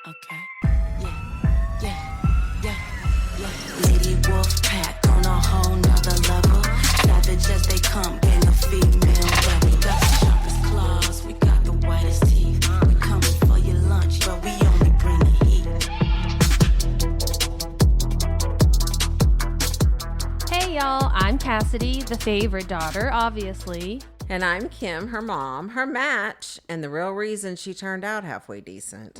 Okay. Yeah. Lady Wolf Pack on a whole nother level. Savage as they come, gang of female rebel. We got the sharpest claws, we got the whitest teeth. We coming for your lunch, but we only bring the heat. Hey y'all, I'm Cassidy, the favorite daughter, obviously. And I'm Kim, her mom, her match, and the real reason she turned out halfway decent.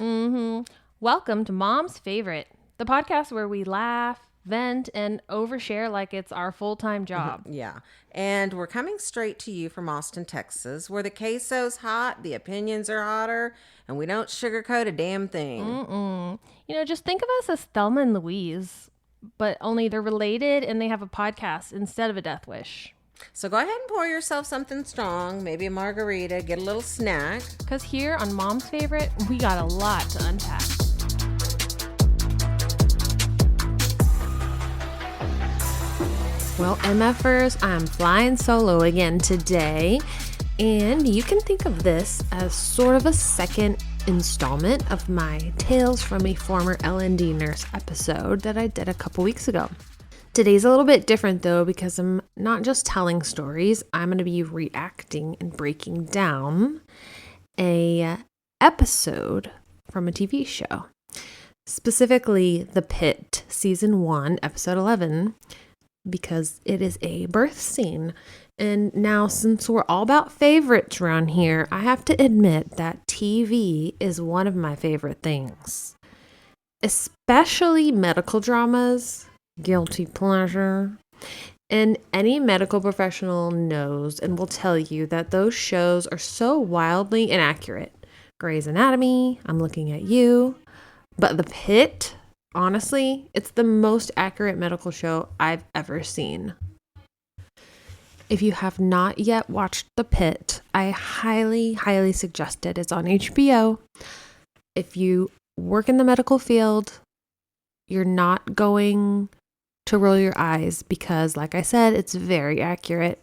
Welcome to Mom's Favorite, the podcast where we laugh, vent, and overshare like it's our full-time job. Yeah. And we're coming straight to you from Austin, Texas, where the queso's hot, the opinions are hotter, and we don't sugarcoat a damn thing. Just think of us as Thelma and Louise, but only they're related and they have a podcast instead of a death wish. So go ahead and pour yourself something strong, maybe a margarita, get a little snack. Because here on Mom's Favorite, we got a lot to unpack. Well, MFers, I'm flying solo again today, and you can think of this as sort of a second installment of my Tales from a Former L&D Nurse episode that I did a couple weeks ago. Today's a little bit different though, because I'm not just telling stories. I'm going to be reacting and breaking down a episode from a TV show, specifically The Pitt, Season 1, Episode 11, because it is a birth scene. And now, since we're all about favorites around here, I have to admit that TV is one of my favorite things, especially medical dramas. Guilty pleasure. And any medical professional knows and will tell you that those shows are so wildly inaccurate. Grey's Anatomy, I'm looking at you. But The Pitt, honestly, it's the most accurate medical show I've ever seen. If you have not yet watched The Pitt, I highly, highly suggest it. It's on HBO. If you work in the medical field, you're not going to roll your eyes because, like I said, it's very accurate.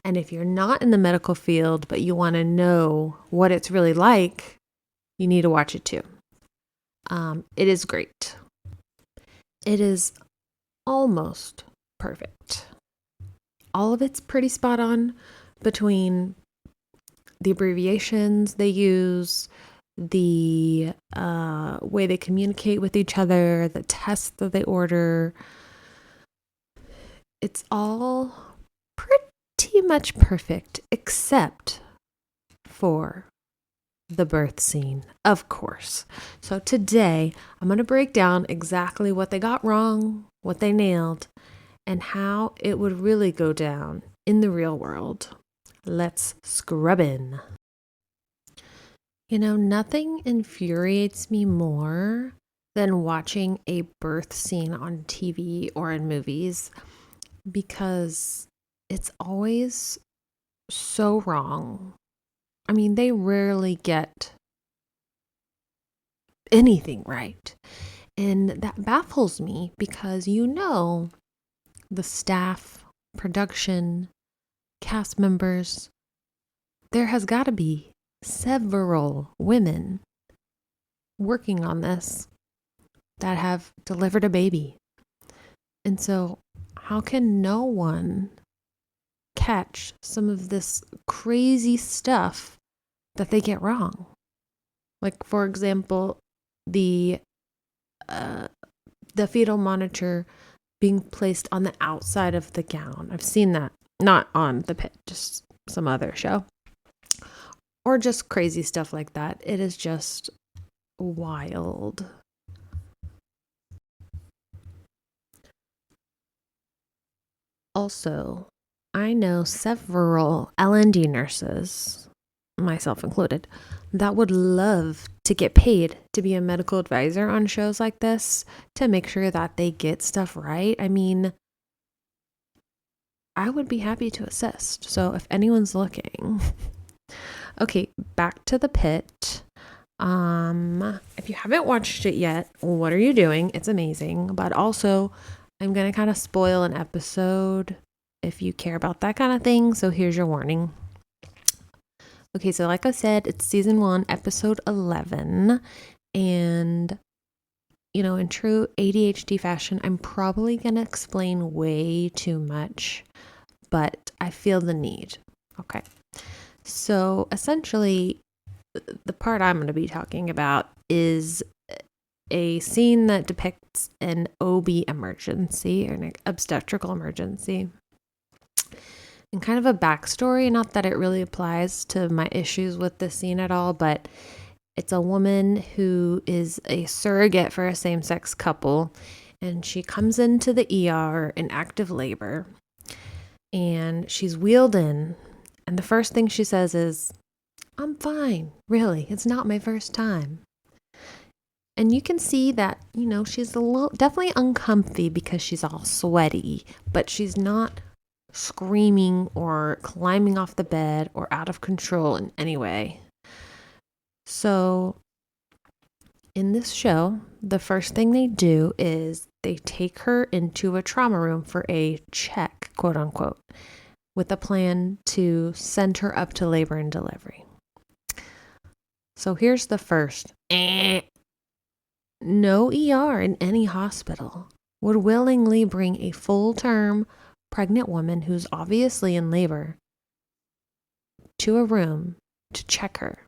And if you're not in the medical field, but you want to know what it's really like, you need to watch it too. It is great. It is almost perfect. All of it's pretty spot on between the abbreviations they use, the way they communicate with each other, the tests that they order. It's all pretty much perfect, except for the birth scene, of course. So today, I'm going to break down exactly what they got wrong, what they nailed, and how it would really go down in the real world. Let's scrub in. Nothing infuriates me more than watching a birth scene on TV or in movies, because it's always so wrong. I mean, they rarely get anything right. And that baffles me because the staff, production, cast members, there has got to be several women working on this that have delivered a baby. And so how can no one catch some of this crazy stuff that they get wrong? Like, for example, the fetal monitor being placed on the outside of the gown. I've seen that, not on The Pitt, just some other show. Or just crazy stuff like that. It is just wild. Also, I know several L&D nurses, myself included, that would love to get paid to be a medical advisor on shows like this to make sure that they get stuff right. I mean, I would be happy to assist. So if anyone's looking. Okay, back to The Pitt. If you haven't watched it yet, what are you doing? It's amazing. But also, I'm going to kind of spoil an episode if you care about that kind of thing. So here's your warning. Okay, so like I said, it's season 1, episode 11. And in true ADHD fashion, I'm probably going to explain way too much, but I feel the need. Okay. So essentially, the part I'm going to be talking about is a scene that depicts an OB emergency, or an obstetrical emergency, and kind of a backstory. Not that it really applies to my issues with this scene at all, but it's a woman who is a surrogate for a same-sex couple, and she comes into the ER in active labor, and she's wheeled in, and the first thing she says is, "I'm fine, really, it's not my first time." And you can see that, she's definitely uncomfy because she's all sweaty, but she's not screaming or climbing off the bed or out of control in any way. So in this show, the first thing they do is they take her into a trauma room for a check, quote unquote, with a plan to send her up to labor and delivery. So here's the first. No ER in any hospital would willingly bring a full-term pregnant woman who's obviously in labor to a room to check her.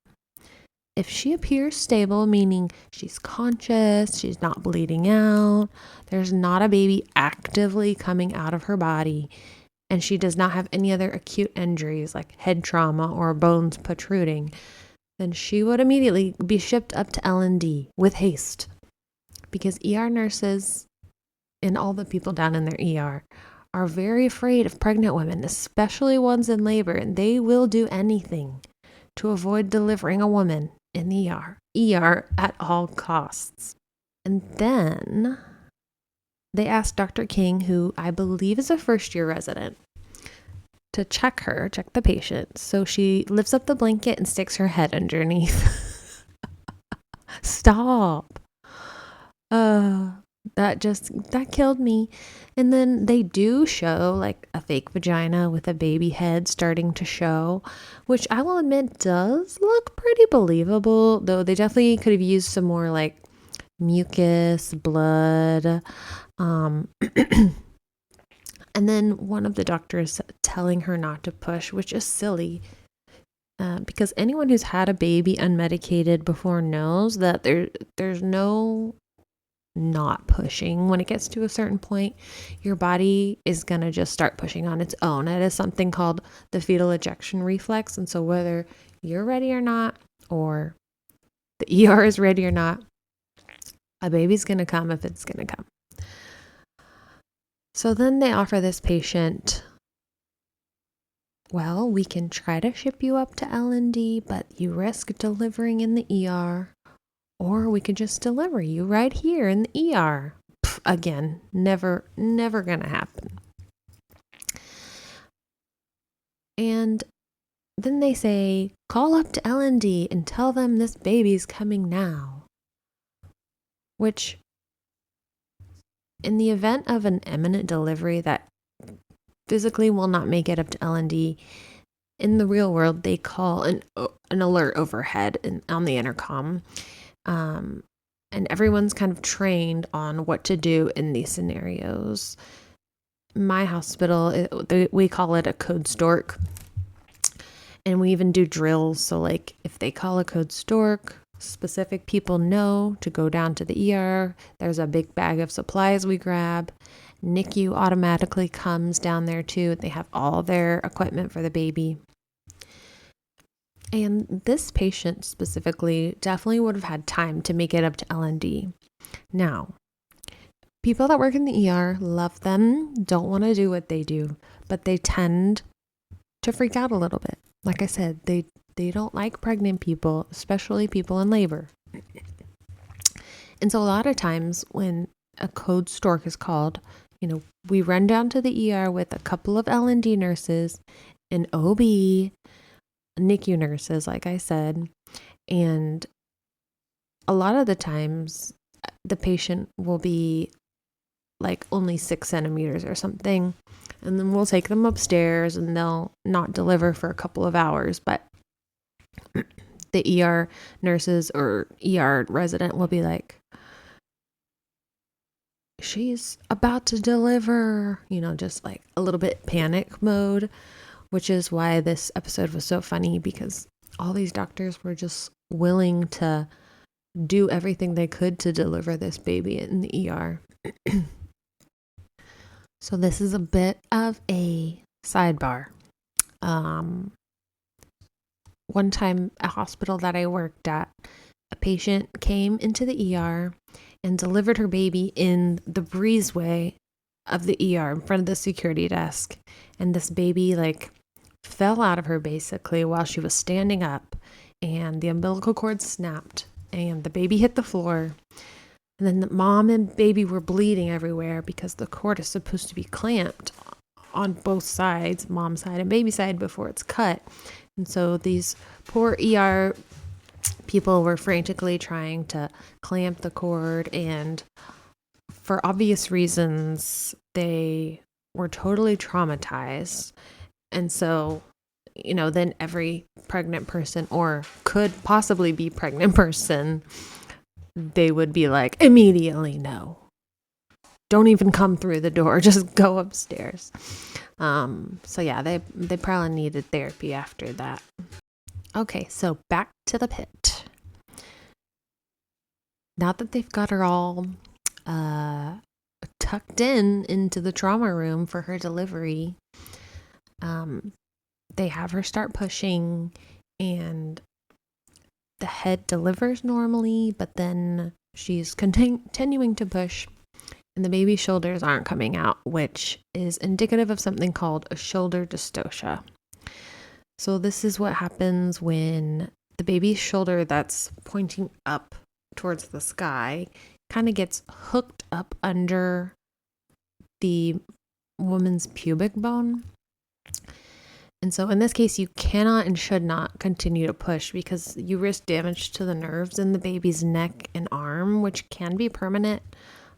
If she appears stable, meaning she's conscious, she's not bleeding out, there's not a baby actively coming out of her body, and she does not have any other acute injuries like head trauma or bones protruding, then she would immediately be shipped up to L&D with haste. Because ER nurses and all the people down in their ER are very afraid of pregnant women, especially ones in labor, and they will do anything to avoid delivering a woman in the ER at all costs. And then they asked Dr. King, who I believe is a first-year resident, to check the patient. So she lifts up the blanket and sticks her head underneath. Stop. That killed me. And then they do show like a fake vagina with a baby head starting to show, which I will admit does look pretty believable, though they definitely could have used some more like mucus, blood. And then one of the doctors telling her not to push, which is silly. Because anyone who's had a baby unmedicated before knows that there's no not pushing. When it gets to a certain point, your body is going to just start pushing on its own. It is something called the fetal ejection reflex. And so whether you're ready or not, or the ER is ready or not, a baby's going to come if it's going to come. So then they offer this patient, well, we can try to ship you up to L&D, but you risk delivering in the ER. Or we could just deliver you right here in the ER. Again, never gonna happen. And then they say, call up to L&D and tell them this baby's coming now. Which, in the event of an imminent delivery that physically will not make it up to L&D, in the real world, they call an alert overhead on the intercom. And everyone's kind of trained on what to do in these scenarios. My hospital, we call it a code stork. And we even do drills. So like if they call a code stork, specific people know to go down to the ER. There's a big bag of supplies we grab. NICU automatically comes down there too. They have all their equipment for the baby. And this patient specifically definitely would have had time to make it up to L&D. Now, people that work in the ER love them, don't want to do what they do, but they tend to freak out a little bit. Like I said, they don't like pregnant people, especially people in labor. And so a lot of times when a code stork is called, we run down to the ER with a couple of L&D nurses, an OB, NICU nurses, like I said, and a lot of the times the patient will be like only 6 centimeters or something, and then we'll take them upstairs and they'll not deliver for a couple of hours, but the ER nurses or ER resident will be like, she's about to deliver, just like a little bit panic mode, which is why this episode was so funny, because all these doctors were just willing to do everything they could to deliver this baby in the ER. So this is a bit of a sidebar. One time, a hospital that I worked at, a patient came into the ER and delivered her baby in the breezeway of the ER in front of the security desk. And this baby fell out of her basically while she was standing up, and the umbilical cord snapped and the baby hit the floor. And then the mom and baby were bleeding everywhere because the cord is supposed to be clamped on both sides, mom's side and baby side, before it's cut. And so these poor ER people were frantically trying to clamp the cord, and for obvious reasons, they were totally traumatized. And so, then every pregnant person, or could possibly be pregnant person, they would be like, immediately, no. Don't even come through the door. Just go upstairs. So yeah, they probably needed therapy after that. Okay, so back to the Pitt. Now that they've got her all tucked into the trauma room for her delivery, they have her start pushing, and the head delivers normally, but then she's continuing to push, and the baby's shoulders aren't coming out, which is indicative of something called a shoulder dystocia. So this is what happens when the baby's shoulder that's pointing up towards the sky kind of gets hooked up under the woman's pubic bone. And so in this case, you cannot and should not continue to push, because you risk damage to the nerves in the baby's neck and arm, which can be permanent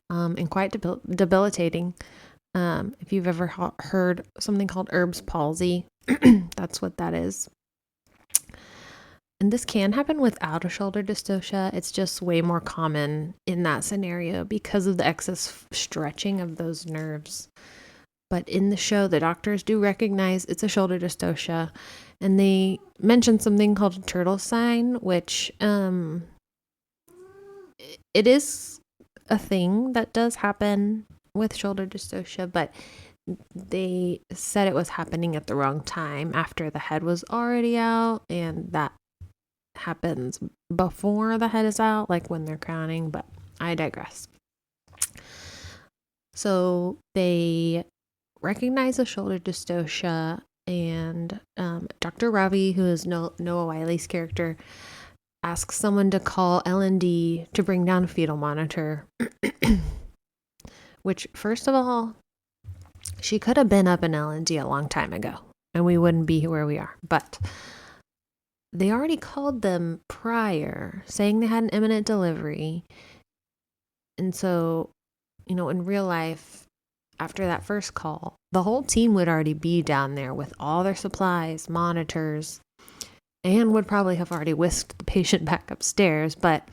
and quite debilitating. If you've ever heard something called Erb's palsy, that's what that is. And this can happen without a shoulder dystocia. It's just way more common in that scenario because of the excess stretching of those nerves. But in the show, the doctors do recognize it's a shoulder dystocia, and they mention something called a turtle sign, which it is a thing that does happen with shoulder dystocia, but they said it was happening at the wrong time, after the head was already out, and that happens before the head is out, like when they're crowning, but I digress. So they recognize a shoulder dystocia, and Dr. Ravi, who is Noah Wiley's character, asks someone to call L&D to bring down a fetal monitor, which, first of all, she could have been up in L&D a long time ago, and we wouldn't be where we are, but they already called them prior, saying they had an imminent delivery. And so, in real life, after that first call, the whole team would already be down there with all their supplies, monitors, and would probably have already whisked the patient back upstairs. But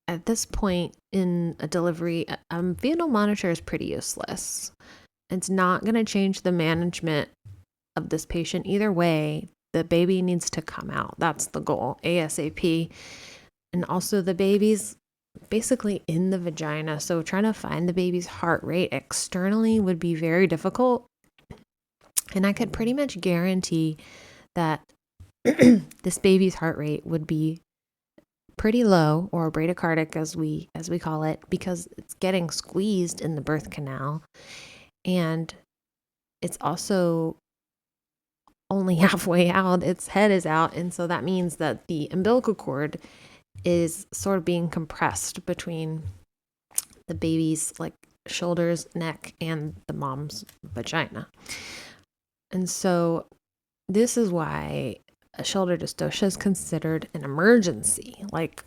at this point in a delivery, a fetal monitor is pretty useless. It's not going to change the management of this patient either way. The baby needs to come out. That's the goal, ASAP. And also, the baby's basically in the vagina, so trying to find the baby's heart rate externally would be very difficult. And I could pretty much guarantee that this baby's heart rate would be pretty low, or bradycardic as we call it, because it's getting squeezed in the birth canal, and it's also only halfway out. Its head is out, and so that means that the umbilical cord is sort of being compressed between the baby's shoulders, neck, and the mom's vagina. And so this is why a shoulder dystocia is considered an emergency, like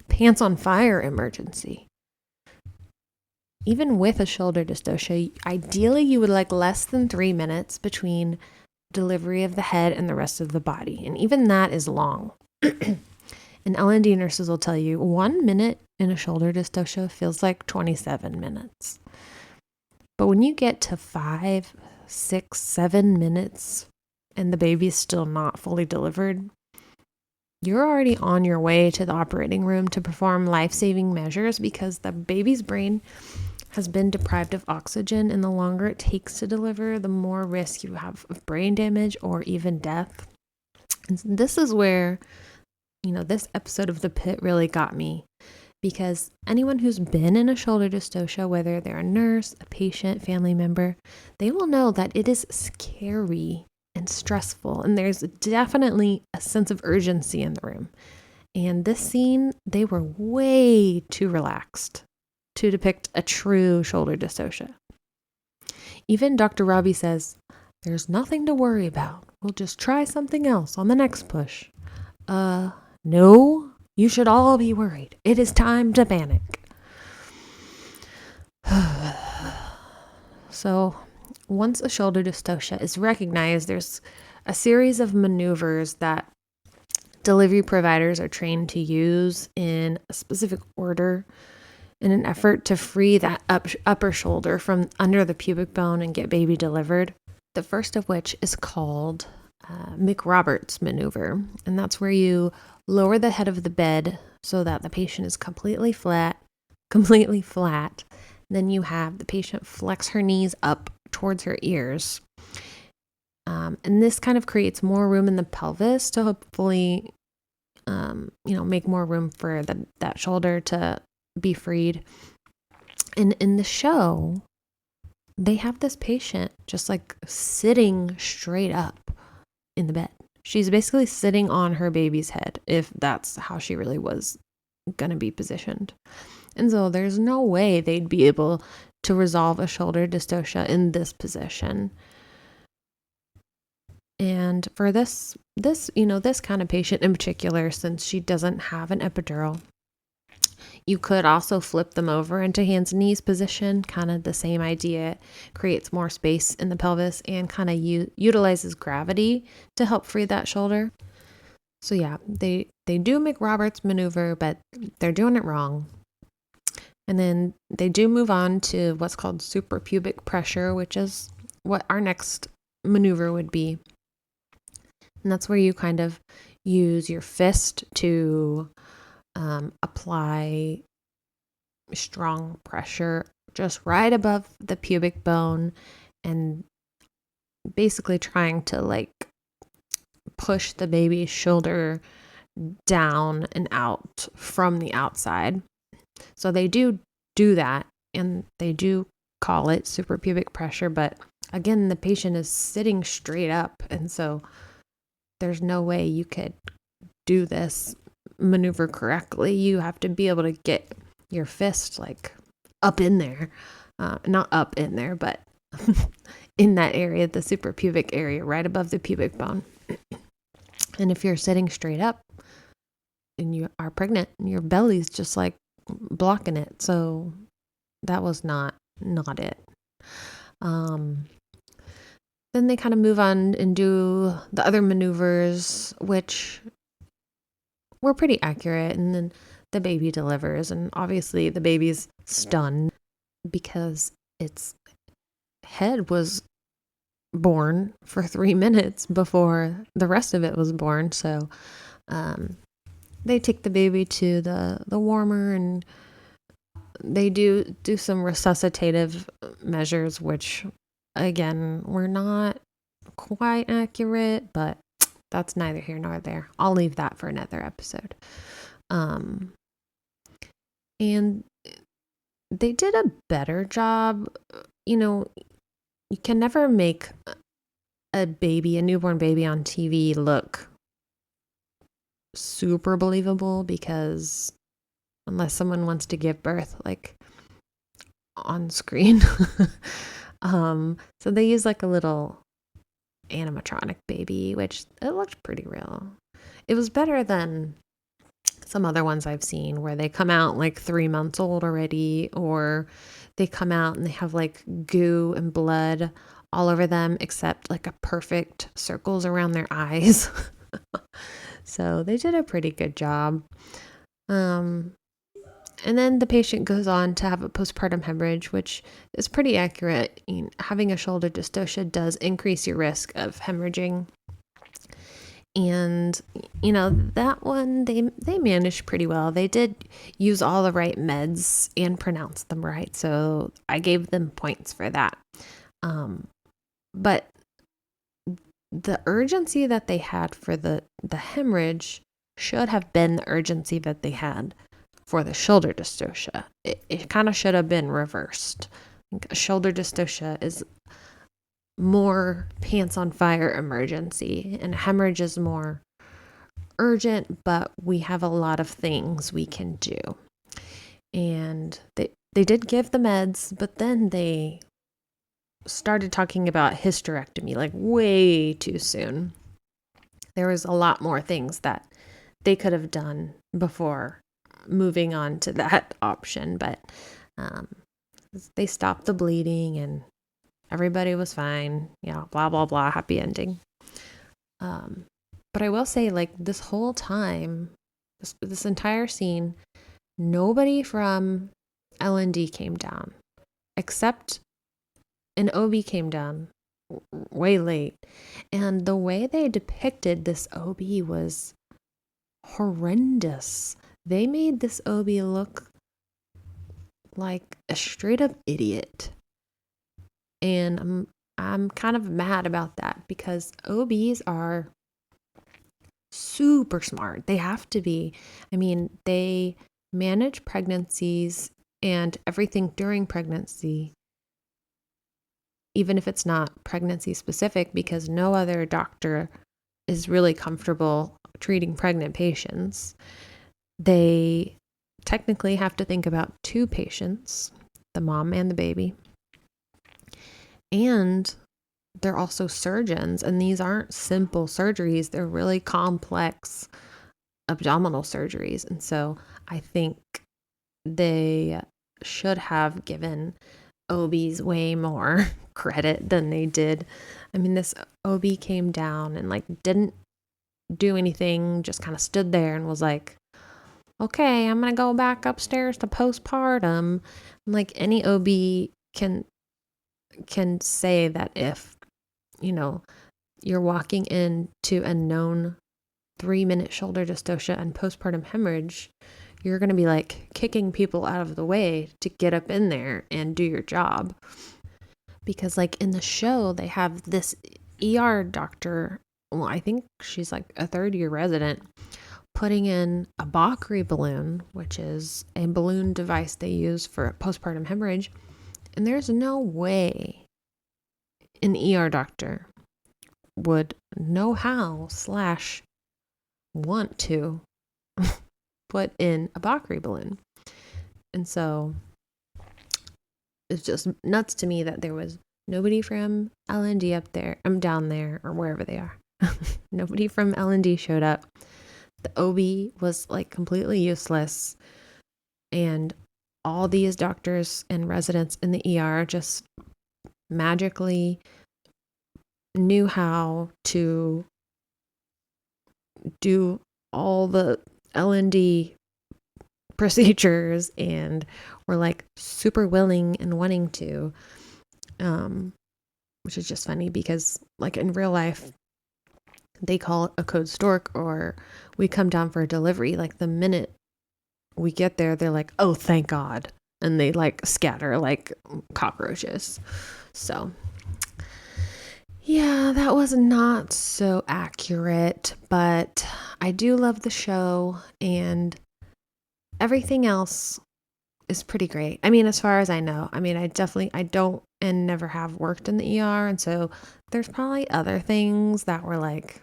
pants on fire emergency. Even with a shoulder dystocia, ideally you would like less than 3 minutes between delivery of the head and the rest of the body. And even that is long. And L&D nurses will tell you 1 minute in a shoulder dystocia feels like 27 minutes. But when you get to 5, 6, 7 minutes and the baby's still not fully delivered, you're already on your way to the operating room to perform life-saving measures because the baby's brain has been deprived of oxygen, and the longer it takes to deliver, the more risk you have of brain damage or even death. And this is where, this episode of The Pit really got me, because anyone who's been in a shoulder dystocia, whether they're a nurse, a patient, family member, they will know that it is scary and stressful, and there's definitely a sense of urgency in the room. And this scene, they were way too relaxed to depict a true shoulder dystocia. Even Dr. Robbie says, "There's nothing to worry about. We'll just try something else on the next push." No, you should all be worried. It is time to panic. So, once a shoulder dystocia is recognized, there's a series of maneuvers that delivery providers are trained to use in a specific order in an effort to free that upper shoulder from under the pubic bone and get baby delivered. The first of which is called McRoberts maneuver, and that's where you lower the head of the bed so that the patient is completely flat. Then you have the patient flex her knees up towards her ears. And this kind of creates more room in the pelvis to hopefully, make more room for that shoulder to be freed. And in the show, they have this patient just like sitting straight up in the bed. She's basically sitting on her baby's head, if that's how she really was going to be positioned. And so there's no way they'd be able to resolve a shoulder dystocia in this position. And for this kind of patient in particular, since she doesn't have an epidural, you could also flip them over into hands and knees position, kind of the same idea. It creates more space in the pelvis and kind of utilizes gravity to help free that shoulder. So yeah, they do McRoberts maneuver, but they're doing it wrong. And then they do move on to what's called suprapubic pressure, which is what our next maneuver would be. And that's where you kind of use your fist to apply strong pressure just right above the pubic bone, and basically trying to like push the baby's shoulder down and out from the outside. So they do that, and they do call it suprapubic pressure, but again, the patient is sitting straight up, and so there's no way you could do this maneuver correctly. You have to be able to get your fist like up in there, not up in there, but in that area, the suprapubic area, right above the pubic bone. And if you're sitting straight up and you are pregnant, your belly's just like blocking it. So that was not it. Then they kind of move on and do the other maneuvers, which were pretty accurate. And then the baby delivers, and obviously the baby's stunned because its head was born for 3 minutes before the rest of it was born. So they take the baby to the warmer, and they do some resuscitative measures, which again were not quite accurate, but that's neither here nor there. I'll leave that for another episode. And they did a better job. You can never make a newborn baby on TV look super believable, because unless someone wants to give birth like on screen. So they use like a little animatronic baby, which it looked pretty real. It was better than some other ones I've seen where they come out like 3 months old already, or they come out and they have like goo and blood all over them, except like a perfect circles around their eyes. So they did a pretty good job. And And then the patient goes on to have a postpartum hemorrhage, which is pretty accurate. Having a shoulder dystocia does increase your risk of hemorrhaging. And, that one, they managed pretty well. They did use all the right meds and pronounce them right. So I gave them points for that. But the urgency that they had for the hemorrhage should have been the urgency that they had for the shoulder dystocia. It kind of should have been reversed. Shoulder dystocia is more pants on fire emergency, and hemorrhage is more urgent, but we have a lot of things we can do. And they did give the meds, but then they started talking about hysterectomy like way too soon. There was a lot more things that they could have done before moving on to that option, but they stopped the bleeding and everybody was fine. Yeah, blah, blah, blah, happy ending. But I will say, like, this whole time, this entire scene, nobody from L&D came down, except an OB came down way late. And the way they depicted this OB was horrendous. They made this OB look like a straight up idiot. And I'm kind of mad about that because OBs are super smart. They have to be. I mean, they manage pregnancies and everything during pregnancy, even if it's not pregnancy specific, because no other doctor is really comfortable treating pregnant patients. They technically have to think about two patients, the mom and the baby. And they're also surgeons, and these aren't simple surgeries. They're really complex abdominal surgeries. And so I think they should have given OBs way more credit than they did. I mean, this OB came down and like didn't do anything, just kind of stood there and was like, okay, I'm going to go back upstairs to postpartum. Like any OB can say that if, you're walking into a known 3-minute shoulder dystocia and postpartum hemorrhage, you're going to be like kicking people out of the way to get up in there and do your job. Because like in the show, they have this ER doctor, well, I think she's like a third-year resident, putting in a Bakri balloon, which is a balloon device they use for postpartum hemorrhage. And there's no way an ER doctor would know how / want to put in a Bakri balloon. And so it's just nuts to me that there was nobody from L&D up there, down there, or wherever they are. Nobody from L&D showed up. The OB was like completely useless. And all these doctors and residents in the ER just magically knew how to do all the L&D procedures and were like super willing and wanting to, which is just funny because like in real life, they call it a code stork or we come down for a delivery. Like the minute we get there, they're like, oh, thank God. And they like scatter like cockroaches. So yeah, that was not so accurate, but I do love the show and everything else is pretty great. I mean, as far as I know, I mean, I don't and never have worked in the ER. And so there's probably other things that were like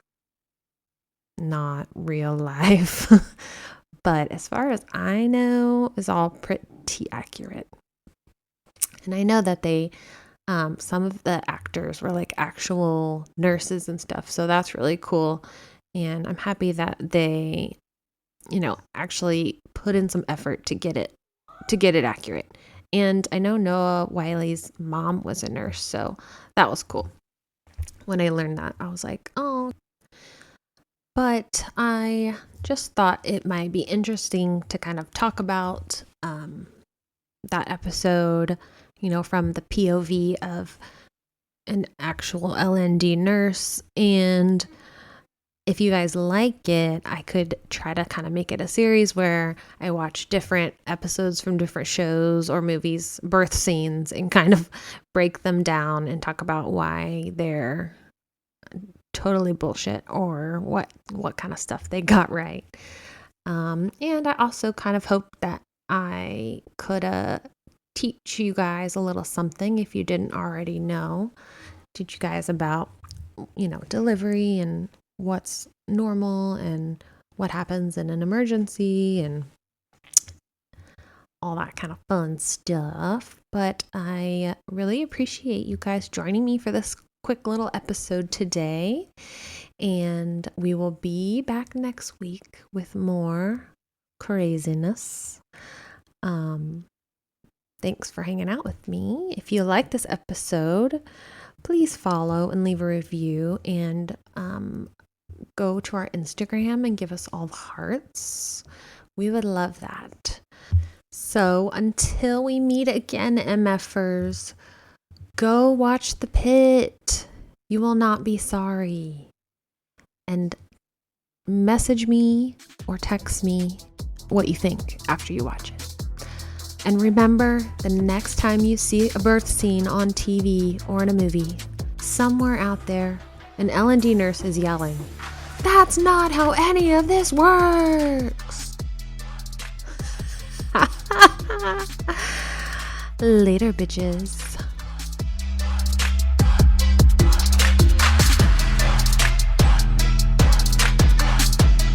not real life. But as far as I know, is all pretty accurate. And I know that they, some of the actors were like actual nurses and stuff. So that's really cool. And I'm happy that they, actually put in some effort to get it accurate. And I know Noah Wiley's mom was a nurse. So that was cool. When I learned that, I was like, oh. But I just thought it might be interesting to kind of talk about that episode, from the POV of an actual LND nurse. And if you guys like it, I could try to kind of make it a series where I watch different episodes from different shows or movies, birth scenes, and kind of break them down and talk about why they're totally bullshit or what kind of stuff they got right. And I also kind of hope that I could teach you guys a little something if you didn't already know. Teach you guys about, delivery and what's normal and what happens in an emergency and all that kind of fun stuff. But I really appreciate you guys joining me for this quick little episode today. And we will be back next week with more craziness. Thanks for hanging out with me. If you like this episode, please follow and leave a review, and go to our Instagram and give us all the hearts. We would love that. So until we meet again, MFers, go watch the Pitt. You will not be sorry. And message me or text me what you think after you watch it. And remember, the next time you see a birth scene on TV or in a movie, somewhere out there, an L&D nurse is yelling, "That's not how any of this works!" Later, bitches.